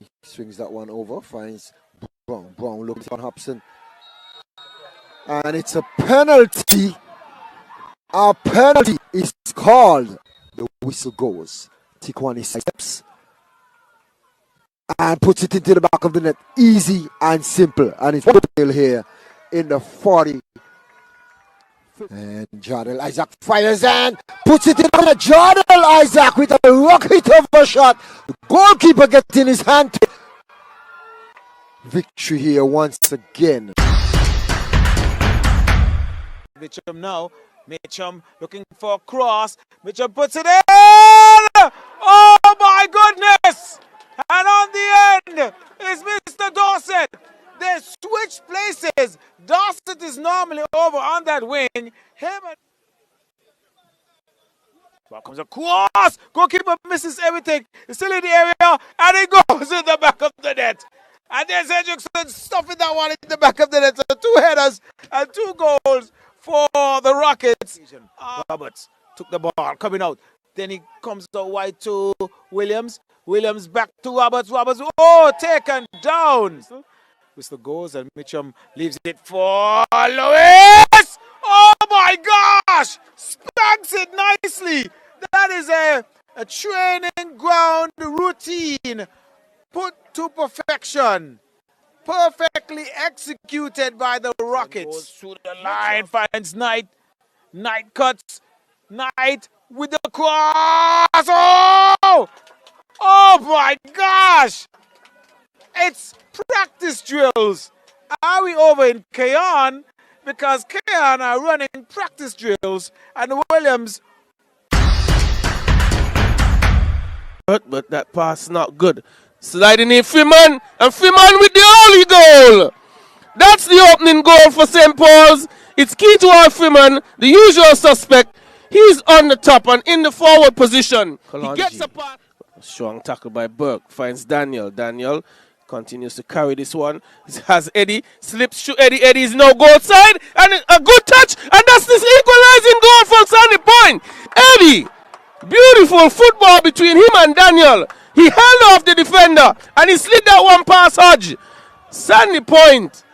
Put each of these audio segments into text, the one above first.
he swings that one over, finds Brown. Brown looks on Hobson. And it's a penalty. A penalty is called. The whistle goes. Tikwani steps and puts it into the back of the net. Easy and simple. And it's still here in the 40. And Jardel Isaac fires and puts it in the net. Jardel Isaac with a rocket of a shot. The goalkeeper gets in his hand. Victory here once again. Mitchum now. Mitchum looking for a cross. Mitchum puts it in. Oh my goodness! And on the end is Mr. Dorset. They switch places. Dorset is normally over on that wing. Well, comes a cross. Goalkeeper misses everything. He's still in the area, and he goes in the back of the net. And there's Hendrickson stuffing that one in the back of the net. So 2 headers and 2 goals for the Rockets. Roberts took the ball, coming out. Then he comes out wide to Williams. Williams back to Roberts. Roberts, oh, taken down. Whistle goes and Mitchum leaves it for Lewis. Oh my gosh! Spanks it nicely. That is a training ground routine put to perfection. Perfectly executed by the Rockets. Goes through the line, finds Knight. Knight cuts. Knight with the cross. Oh! Oh my gosh! It's practice drills. Are we over in Keon? Because Keon are running practice drills and Williams. But that pass not good. Sliding in Freeman, and Freeman with the only goal. That's the opening goal for St. Paul's. It's key to our Freeman, the usual suspect. He's on the top and in the forward position. Kalonji. He gets a pass. Strong tackle by Burke. Finds Daniel. Daniel continues to carry this one. Has Eddie. Slips to Eddie. Eddie is now goal side. And a good touch. And that's this equalizing goal from Sandy Point. Eddie. Beautiful football between him and Daniel. He held off the defender. And he slid that one past Hodge. Sandy Point.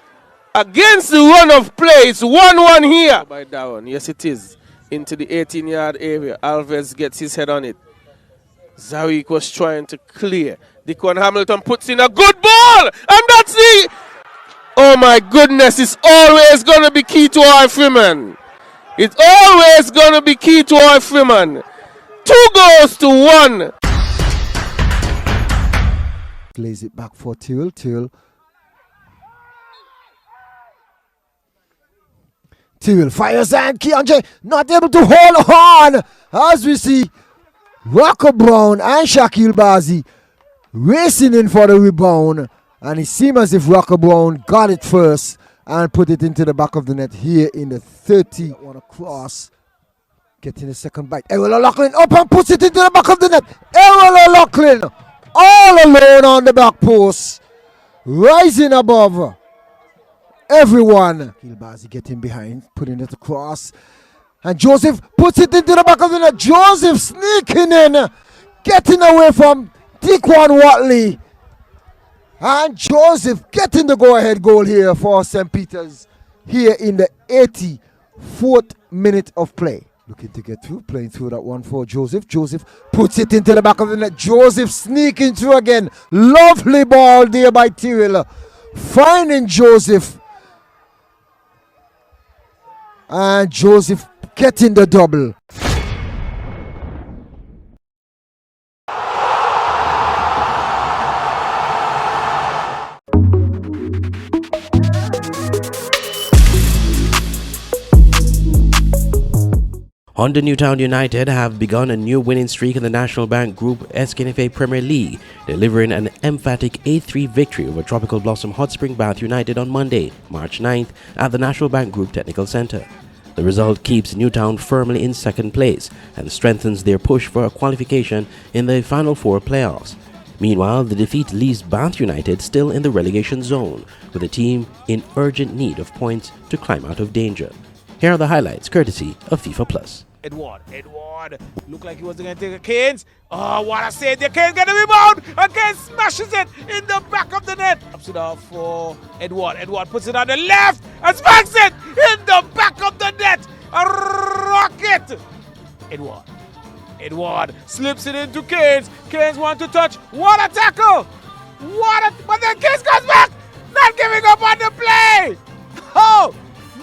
Against the run of play. It's 1-1 here. By Darren. Yes, it is. Into the 18-yard area. Alves gets his head on it. Zarik was trying to clear. Dequan Hamilton puts in a good ball. And that's the... Oh my goodness. It's always going to be key to our Freeman. It's always going to be key to our Freeman. 2 goals to 1. Plays it back for Till. Till fires and Keonjay not able to hold on. As we see Rocco Brown and Shaquille Bazi racing in for the rebound. And it seems as if Rocco Brown got it first and put it into the back of the net here in the 30. On a cross. Getting the second bite. Errol O'Loughlin up and puts it into the back of the net. Errol O'Loughlin all alone on the back post. Rising above everyone. Kilbazi getting behind, putting it across. And Joseph puts it into the back of the net. Joseph sneaking in, getting away from Dequan Watley. And Joseph getting the go-ahead goal here for St. Peter's here in the 84th minute of play. Looking to get through, playing through that one for Joseph. Joseph puts it into the back of the net. Joseph sneaking through again. Lovely ball there by Tyrrell. Finding Joseph. And Joseph getting the double. Honda Newtown United have begun a new winning streak in the National Bank Group SKNFA Premier League, delivering an emphatic 8-3 victory over Tropical Blossom Hot Spring Bath United on Monday, March 9th at the National Bank Group Technical Centre. The result keeps Newtown firmly in second place and strengthens their push for a qualification in the Final Four playoffs. Meanwhile, the defeat leaves Bath United still in the relegation zone, with the team in urgent need of points to climb out of danger. Here are the highlights, courtesy of FIFA Plus. Edward looked like he was going to take a Keynes. Oh, what a save. The Keynes get a rebound. And Kane smashes it in the back of the net. Ups it off for Edward. Edward puts it on the left and smacks it in the back of the net. A rocket. Edward slips it into Keynes. Keynes wants to touch. What a tackle! But then Keynes comes back. Not giving up on the play. Oh!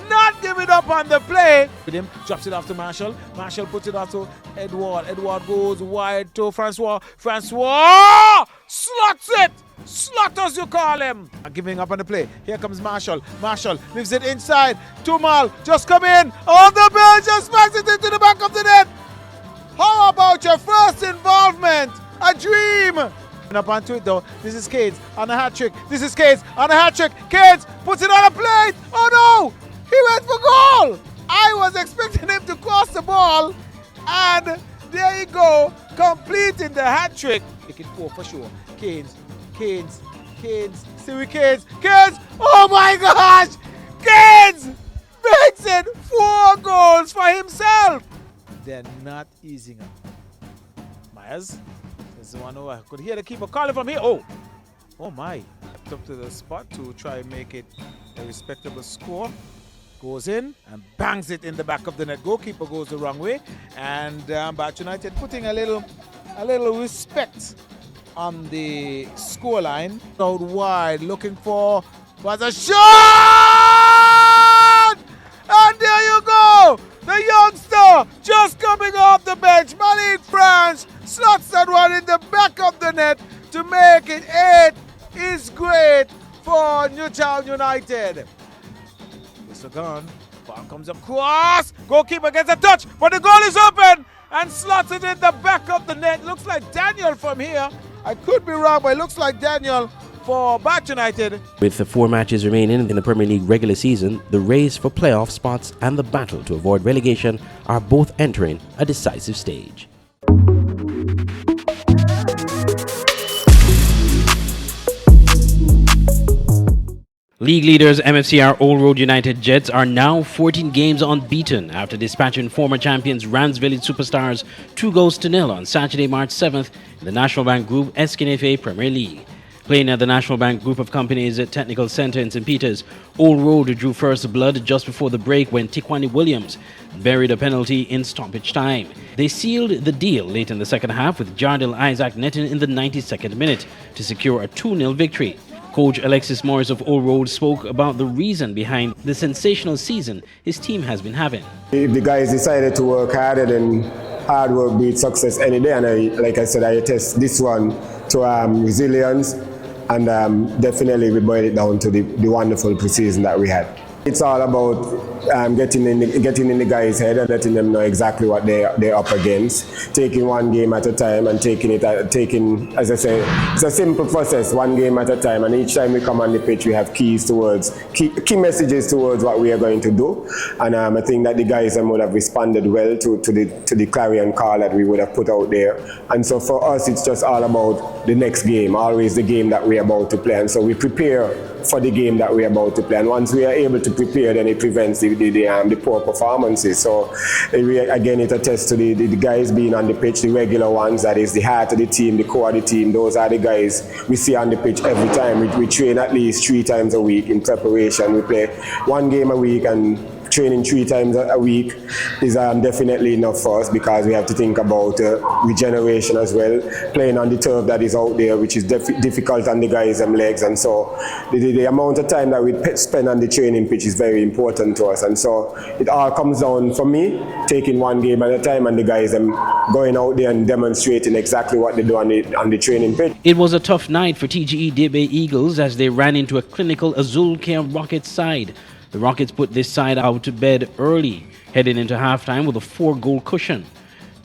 Not giving up on the play. With him, drops it off to Marshall. Marshall puts it off to Edward. Edward goes wide to Francois. Francois slots it. Slotters, you call him. Not giving up on the play. Here comes Marshall. Marshall leaves it inside. Tumal just come in. On the bench, just smacks it into the back of the net. How about your first involvement? A dream. Up onto it though. This is Keynes on a hat trick. This is Keynes on a hat trick. Keynes puts it on a plate. Oh no! He went for goal! I was expecting him to cross the ball, and there you go, completing the hat trick. Make it 4 for sure. Keynes. Still with Keynes. Oh my gosh! Keynes makes it 4 goals for himself. They're not easing up. Myers is the one who I could hear the keeper calling from here. Oh my! Up to the spot to try and make it a respectable score. Goes in and bangs it in the back of the net. Goalkeeper goes the wrong way, and Bath United putting a little respect on the scoreline. Out wide, looking for was a shot, and there you go. The youngster just coming off the bench, Malik France, slots that one in the back of the net to make it 8 is great for Newtown United. Gone. Ball comes across. Goalkeeper gets a touch, but the goal is open and slots it in the back of the net. Looks like Daniel from here. I could be wrong, but it looks like Daniel for Bath United. With the 4 matches remaining in the Premier League regular season, the race for playoff spots and the battle to avoid relegation are both entering a decisive stage. League leaders MFCR Old Road United Jets are now 14 games unbeaten after dispatching former champions Rams Village Superstars 2-0 on Saturday, March 7th in the National Bank Group SKNFA Premier League. Playing at the National Bank Group of Companies Technical Centre in St. Peters, Old Road drew first blood just before the break when Tikwani Williams buried a penalty in stoppage time. They sealed the deal late in the second half with Jardel Isaac netting in the 92nd minute to secure a 2-0 victory. Coach Alexis Morris of Old Road spoke about the reason behind the sensational season his team has been having. If the guys decided to work harder, then hard work beats success any day. And like I said, I attest this one to resilience, and definitely we boil it down to the wonderful preseason that we had. It's all about getting in the guys' head and letting them know exactly what they're up against. Taking one game at a time and taking, as I say, it's a simple process, one game at a time. And each time we come on the pitch, we have key key messages towards what we are going to do. And I think that the guys would have responded well to the clarion call that we would have put out there. And so for us, it's just all about the next game, always the game that we're about to play. And so we prepare for the game that we're about to play. And once we are able to prepare, then it prevents the poor performances. So again, it attests to the guys being on the pitch, the regular ones, that is the heart of the team, the core of the team. Those are the guys we see on the pitch every time. We train at least 3 times a week in preparation. We play 1 game a week, and training 3 times a week is definitely enough for us, because we have to think about regeneration as well, playing on the turf that is out there, which is difficult on the guys' legs. And so the amount of time that we spend on the training pitch is very important to us. And so it all comes down, for me, taking 1 game at a time, and the guys going out there and demonstrating exactly what they do on the training pitch. It was a tough night for TGE Debe Eagles as they ran into a clinical Azul Care Rockets side. The Rockets put this side out to bed early, heading into halftime with a 4-goal cushion.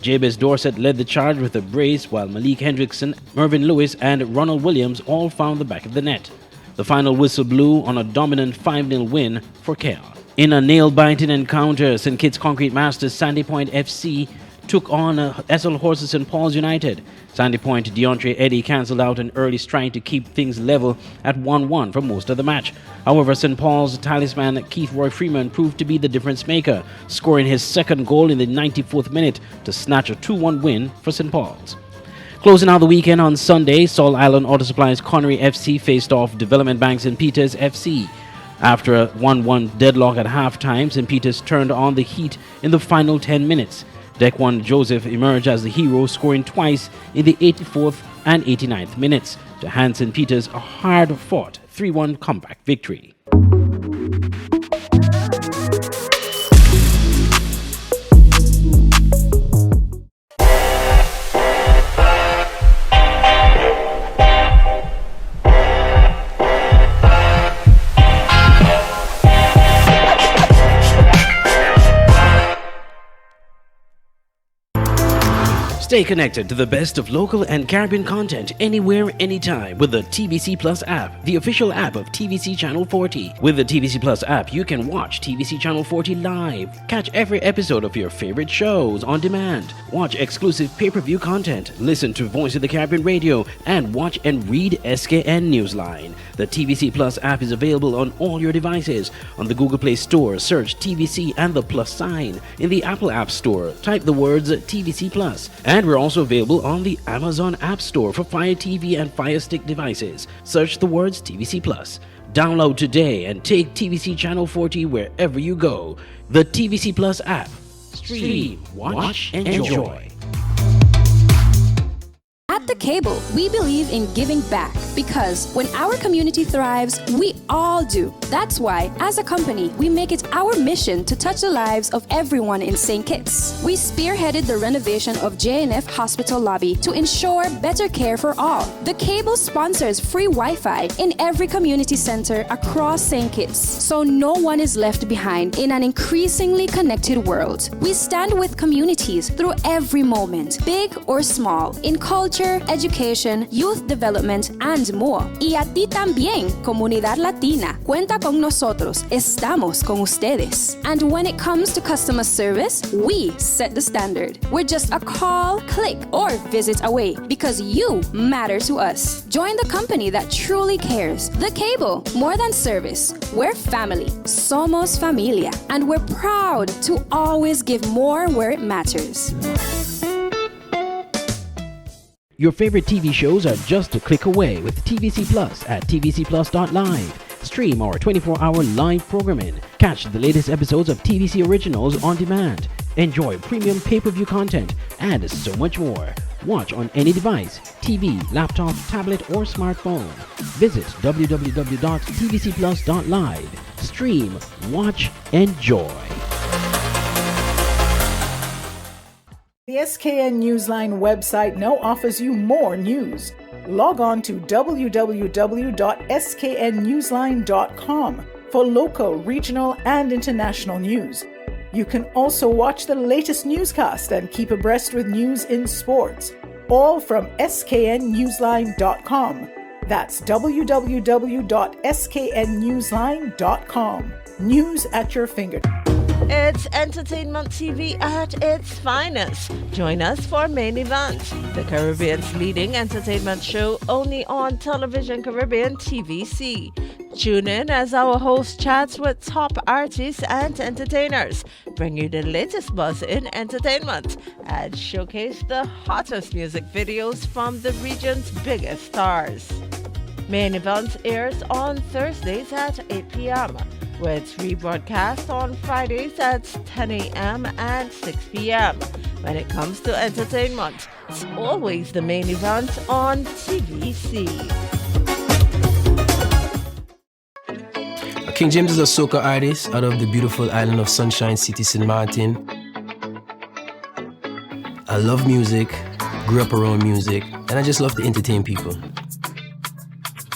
Jabez Dorset led the charge with a brace, while Malik Hendrickson, Mervyn Lewis and Ronald Williams all found the back of the net. The final whistle blew on a dominant 5-0 win for KR. In a nail-biting encounter, St. Kitts Concrete Masters Sandy Point FC took on SL Horses St. Paul's United. Sandy Point DeAndre Eddy cancelled out an early strike to keep things level at 1-1 for most of the match. However, St. Paul's talisman Keith Roy Freeman proved to be the difference maker, scoring his second goal in the 94th minute to snatch a 2-1 win for St. Paul's. Closing out the weekend on Sunday, Sol Island Auto Supply's Connery FC faced off Development Bank St. Peter's FC. After a 1-1 deadlock at halftime, St. Peter's turned on the heat in the final 10 minutes. Deck 1 Joseph emerged as the hero, scoring twice in the 84th and 89th minutes to hand St. Peter's a hard-fought 3-1 comeback victory. Stay connected to the best of local and Caribbean content anywhere, anytime with the TVC Plus app, the official app of TVC Channel 40. With the TVC Plus app, you can watch TVC Channel 40 live, catch every episode of your favorite shows on demand, watch exclusive pay-per-view content, listen to Voice of the Caribbean radio, and watch and read SKN Newsline. The TVC Plus app is available on all your devices. On the Google Play Store, search TVC and the plus sign. In the Apple App Store, type the words TVC Plus. And we're also available on the Amazon App Store for Fire TV and Fire Stick devices. Search the words TVC Plus. Download today and take TVC Channel 40 wherever you go. The TVC Plus app. Stream, watch, enjoy. At The Cable, we believe in giving back because when our community thrives, we all do. That's why, as a company, we make it our mission to touch the lives of everyone in St. Kitts. We spearheaded the renovation of JNF Hospital Lobby to ensure better care for all. The Cable sponsors free Wi-Fi in every community center across St. Kitts, so no one is left behind in an increasingly connected world. We stand with communities through every moment, big or small, in culture, education, youth development, and more. Y a ti también, comunidad latina. Cuenta con nosotros. Estamos con ustedes. And when it comes to customer service, we set the standard. We're just a call, click, or visit away because you matter to us. Join the company that truly cares. The Cable, more than service. We're family. Somos familia. And we're proud to always give more where it matters. Your favorite TV shows are just a click away with TVC Plus at tvcplus.live. Stream our 24-hour live programming. Catch the latest episodes of TVC Originals on demand. Enjoy premium pay-per-view content and so much more. Watch on any device, TV, laptop, tablet, or smartphone. Visit www.tvcplus.live. Stream, watch, enjoy. The SKN Newsline website now offers you more news. Log on to www.sknnewsline.com for local, regional, and international news. You can also watch the latest newscast and keep abreast with news in sports, all from sknnewsline.com. That's www.sknnewsline.com. News at your fingertips. It's entertainment TV at its finest. Join us for Main Event, the Caribbean's leading entertainment show only on Television Caribbean TVC. Tune in as our host chats with top artists and entertainers, bring you the latest buzz in entertainment, and showcase the hottest music videos from the region's biggest stars. Main Event airs on Thursdays at 8 p.m. with rebroadcast on Fridays at 10 a.m. and 6 p.m. When it comes to entertainment, it's always the Main Event on TVC. King James is a soca artist out of the beautiful island of Sunshine City, St. Martin. I love music, grew up around music, and I just love to entertain people.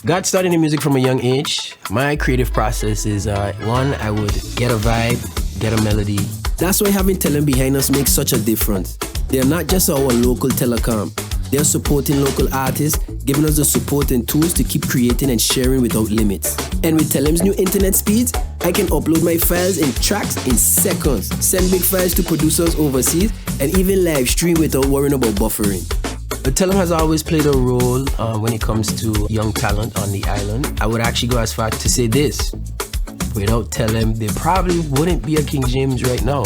Got started in music from a young age. My creative process is, one, I would get a vibe, get a melody. That's why having talent behind us makes such a difference. They're not just our local telecom. They're supporting local artists, giving us the support and tools to keep creating and sharing without limits. And with Telem's new internet speeds, I can upload my files and tracks in seconds, send big files to producers overseas, and even live stream without worrying about buffering. But Telem has always played a role when it comes to young talent on the island. I would actually go as far to say this. Without Telem, there probably wouldn't be a King James right now.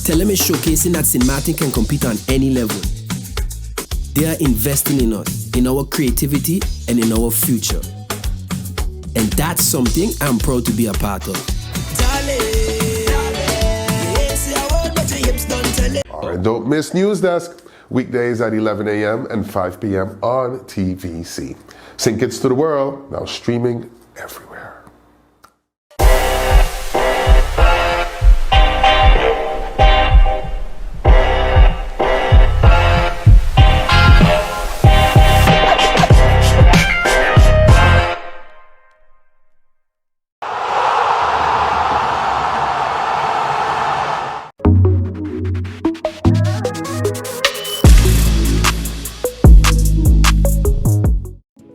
Telem is showcasing that St. Martin can compete on any level. They are investing in us, in our creativity, and in our future. And that's something I'm proud to be a part of. All right, don't miss News Desk. Weekdays at 11 a.m. and 5 p.m. on TVC. Sync Kids to the World, now streaming everywhere.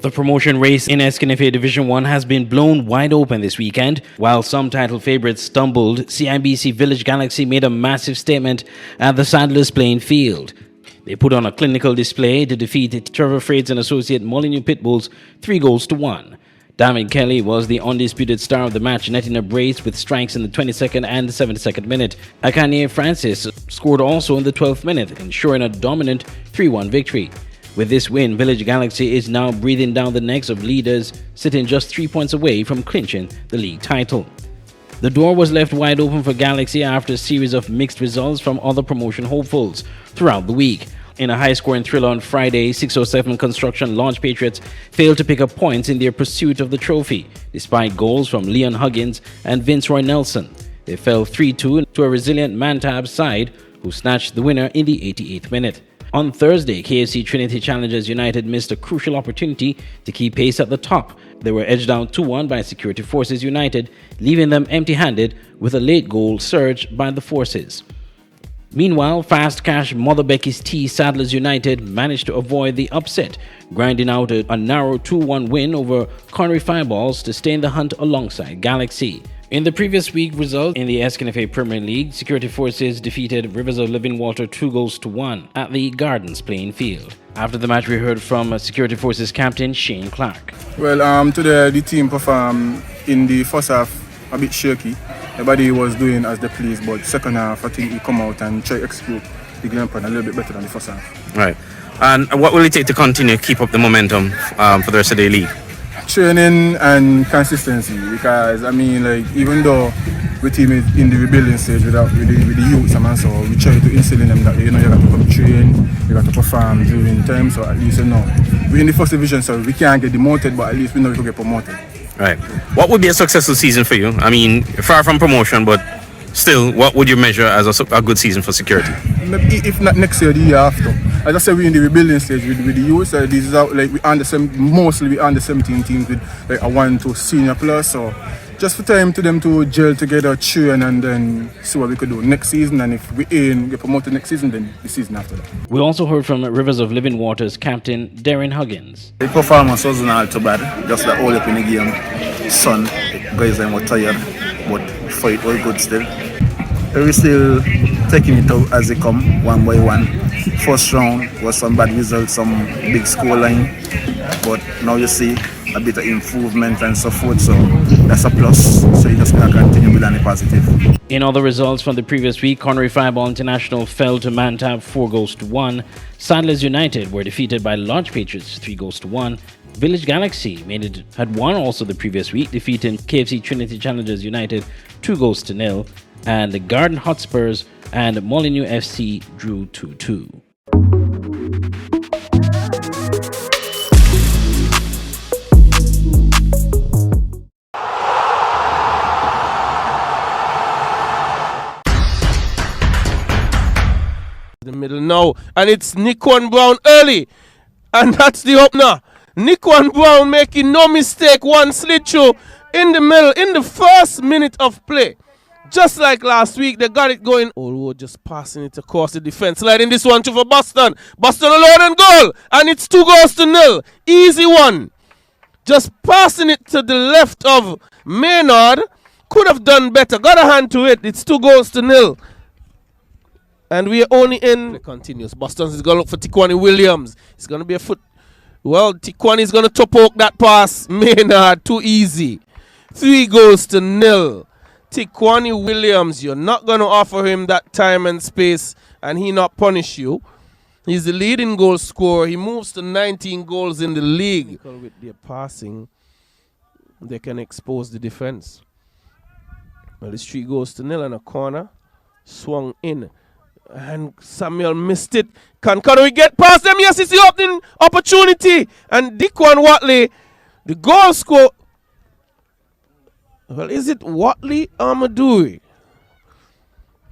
The promotion race in SKNFA Division 1 has been blown wide open this weekend. While some title favourites stumbled, CIBC Village Galaxy made a massive statement at the Saddlers playing field. They put on a clinical display to defeat Trevor Freights and associate Molyneux Pitbulls 3-1. David Kelly was the undisputed star of the match, netting a brace with strikes in the 22nd and the 72nd minute. Akane Francis scored also in the 12th minute, ensuring a dominant 3-1 victory. With this win, Village Galaxy is now breathing down the necks of leaders, sitting just 3 points away from clinching the league title. The door was left wide open for Galaxy after a series of mixed results from other promotion hopefuls throughout the week. In a high-scoring thriller on Friday, 607 Construction Launch Patriots failed to pick up points in their pursuit of the trophy, despite goals from Leon Huggins and Vince Roy Nelson. They fell 3-2 to a resilient Mantab side, who snatched the winner in the 88th minute. On Thursday, KFC Trinity Challengers United missed a crucial opportunity to keep pace at the top. They were edged down 2-1 by Security Forces United, leaving them empty-handed with a late goal surge by the Forces. Meanwhile, Fast Cash Mother Becky's Tea Saddlers United managed to avoid the upset, grinding out a narrow 2-1 win over Connery Fireballs to stay in the hunt alongside Galaxy. In the previous week result in the SKNFA Premier League, Security Forces defeated Rivers of Living Water 2-1 at the Gardens playing field. After the match, we heard from Security Forces captain Shane Clark. Well, today the team performed in the first half a bit shaky. Everybody was doing as they pleased, but second half I think we come out and try to execute the game plan a little bit better than the first half. Right. And what will it take to continue to keep up the momentum for the rest of the league? Training and consistency, because I mean, like, even though the team is in the rebuilding stage with the youths and so, we try to instill in them that you got to come train, you got to perform during time, so at least we're in the first division, so we can't get demoted, but at least we know we can get promoted. Right. What would be a successful season for you? I mean, far from promotion, but still, what would you measure as a good season for Security? Maybe if not next year, the year after. As I said, we're in the rebuilding stage with the youth. This is out, like mostly we under 17 teams with like a 1-2 senior plus. So just for time to them to gel together, train, and then see what we could do next season. And if we get promoted next season, then the season after that. We also heard from Rivers of Living Waters captain Darren Huggins. The performance wasn't all too bad. Just like all up in the game, sun, guys were tired, but fight was good still. We still taking it out as they come, one by one. First round was some bad results, some big score line, but now you see a bit of improvement and so forth, so that's a plus. So you just gotta continue with any positive. In other results from the previous week, Connery Fireball International fell to Mantab 4-1. Saddlers United were defeated by Lodge Patriots 3-1. Village Galaxy had won also the previous week, defeating KFC Trinity Challengers United 2-0. And the Garden Hotspurs and Molyneux FC drew 2-2. The middle now, and it's Nickwan Brown early, and that's the opener. Nickwan Brown making no mistake, one slid through in the middle in the first minute of play. Just like last week, they got it going. Olwo just passing it across the defense, sliding this one to for Boston. Boston alone and goal, and it's 2-0. Easy one. Just passing it to the left of Maynard. Could have done better. Got a hand to it. It's 2-0. And we are only in. It continues. Boston is going to look for Tikwani Williams. It's going to be a foot. Well, Tikwani is going to top poke that pass. Maynard, too easy. 3-0. Tikwani Williams, you're not going to offer him that time and space and he not punish you. He's the leading goal scorer. He moves to 19 goals in the league. With their passing, they can expose the defense. Well, the streak goes to nil in a corner. Swung in. And Samuel missed it. Can we get past them? Yes, it's the opening opportunity. And Dickwan Watley, the goal scorer. Well, is it Watley or Maduri?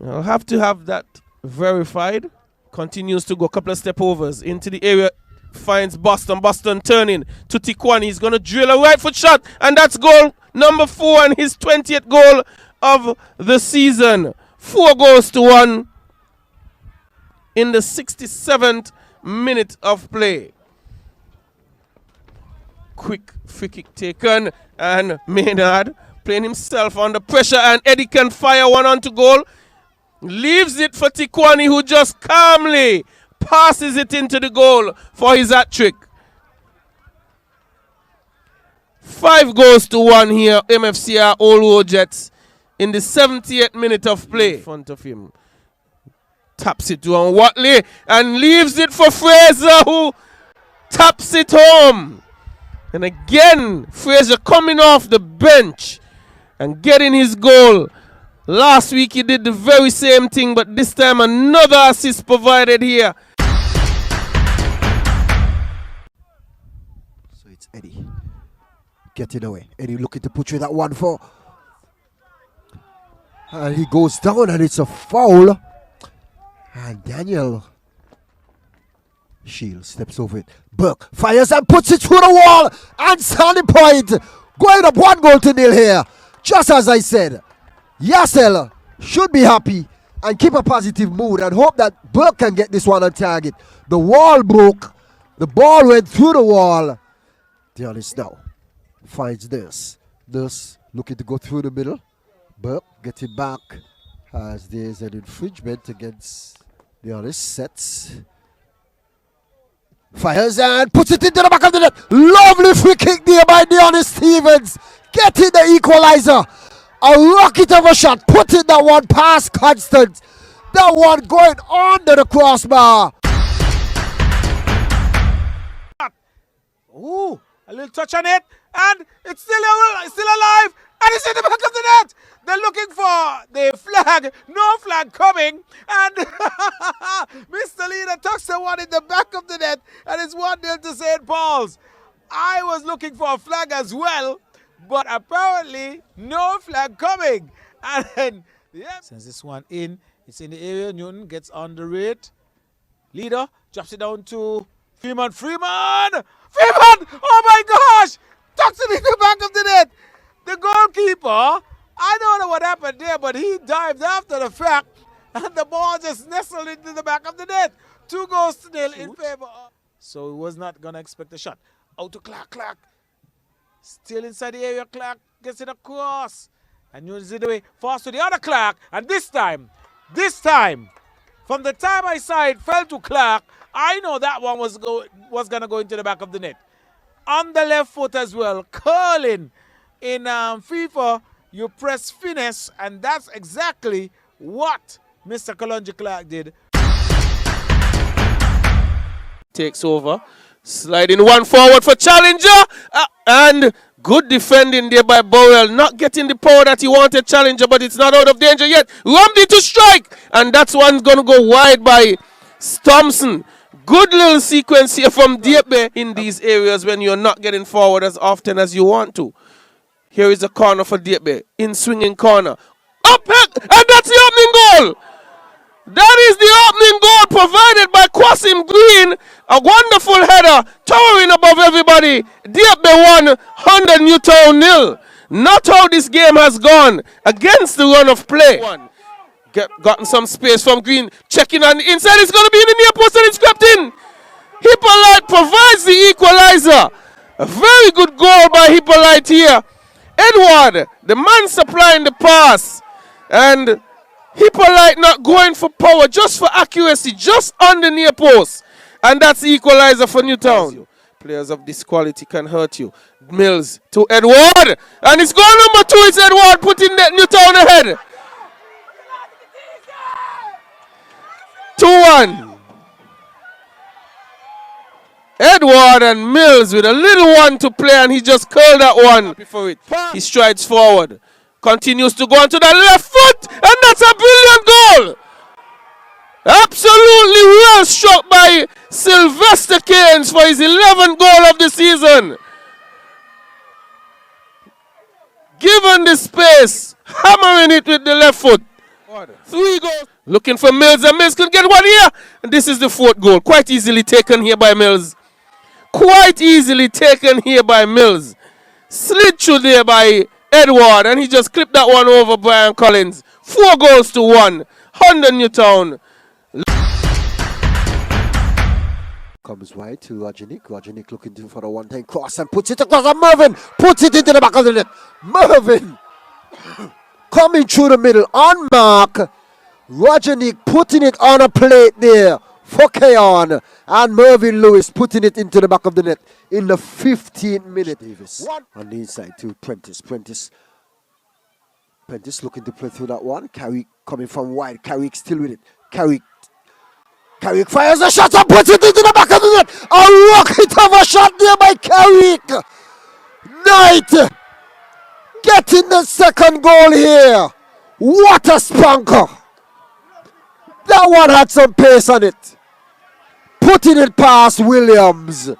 I'll have to have that verified. Continues to go a couple of step overs into the area. Finds Boston. Boston turning to Tikwani. He's going to drill a right foot shot. And that's goal number 4 and his 20th goal of the season. 4 goals to 1 in the 67th minute of play. Quick free kick taken. And Maynard playing himself under pressure. And Eddie can fire one onto goal. Leaves it for Tikwani, who just calmly passes it into the goal for his hat-trick. 5 goals to 1 here, MFCR Old Road Jets in the 78th minute of play. In front of him. Taps it to Watley and leaves it for Fraser, who taps it home. And again, Fraser coming off the bench and getting his goal. Last week he did the very same thing, but this time another assist provided here. So it's Eddie. Get it away. Eddie looking to put you that one for. And he goes down and it's a foul. And Daniel Shields steps over it. Burke fires and puts it through the wall. And Sandy Point going up 1-0 here. Just as I said. Yassel should be happy and keep a positive mood and hope that Burke can get this one on target. The wall broke. The ball went through the wall. Dionis now finds this. This looking to go through the middle. Burke gets it back as there's an infringement against Dionis. Sets. Fires and puts it into the back of the net. Lovely free kick there by Dionis Stevens. Getting the equalizer. A rocket of a shot, putting that one past Constant. That one going under the crossbar. Ooh, a little touch on it, and it's still alive, and it's in the back of the net. They're looking for the flag, no flag coming, and Mr. Leader tucks the one in the back of the net, and it's 1-0 to St. Paul's. I was looking for a flag as well, but apparently no flag coming. And then, yeah. Since this one in, it's in the area. Newton gets on the rate. Leader drops it down to Freeman. Oh my gosh! Tucks it in the back of the net. The goalkeeper, I don't know what happened there, but he dived after the fact, and the ball just nestled into the back of the net. 2-0 in favor. So he was not going to expect a shot. Out to Clark. Still inside the area, Clark gets it across. And uses it away fast to the other Clark. And this time, from the time I saw it fell to Clark, I know that one was going to go into the back of the net. On the left foot as well, curling. In FIFA, you press finesse, and that's exactly what Mr. Kalonji Clark did. Takes over. Sliding one forward for Challenger. And good defending there by Burrell. Not getting the power that he wanted, Challenger, but it's not out of danger yet. Rumdy to strike. And that's one going to go wide by Thompson. Good little sequence here from Diebe in these areas when you're not getting forward as often as you want to. Here is a corner for Diebe. In swinging corner. Up, and that's the opening goal. That is the opening goal provided by Kwasim Green. A wonderful header, towering above everybody. Diebe 1, 100 Newtown 0. Not how this game has gone against the run of play. Gotten some space from Green. Checking on the inside. It's going to be in the near post and it's crept in. Hippolyte provides the equalizer. A very good goal by Hippolyte here. Edward, the man supplying the pass. And Hippolyte not going for power, just for accuracy, just on the near post. And that's the equalizer for Newtown. Players of this quality can hurt you. Mills to Edward. And it's goal number 2. It's Edward putting Newtown ahead. 2-1. Edward and Mills with a little one to play, and he just curled that one before it. He strides forward, continues to go onto the left foot, and that's a brilliant goal. Absolutely well struck by Sylvester Keynes for his 11th goal of the season. Given the space, hammering it with the left foot. 3 goals. Looking for Mills, and Mills can get one here. And this is the 4th goal. Quite easily taken here by Mills. Quite easily taken here by Mills. Slid through there by Edward, and he just clipped that one over Brian Collins. 4 goals to 1. Honda Newtown. Comes wide to Roger Nick looking for the one-time cross and puts it across, and Mervyn puts it into the back of the net. Mervyn coming through the middle on mark. Roger Nick putting it on a plate there for Keon, and Mervyn Lewis putting it into the back of the net in the 15th minute. Davis on the inside to Prentice. Prentice looking to play through that one. Carrick coming from wide. Carrick still with it. Carrick fires a shot and puts it into the back of the net. A rocket of a shot there by Carrick. Knight getting the second goal here. What a spanker. That one had some pace on it. Putting it past Williams.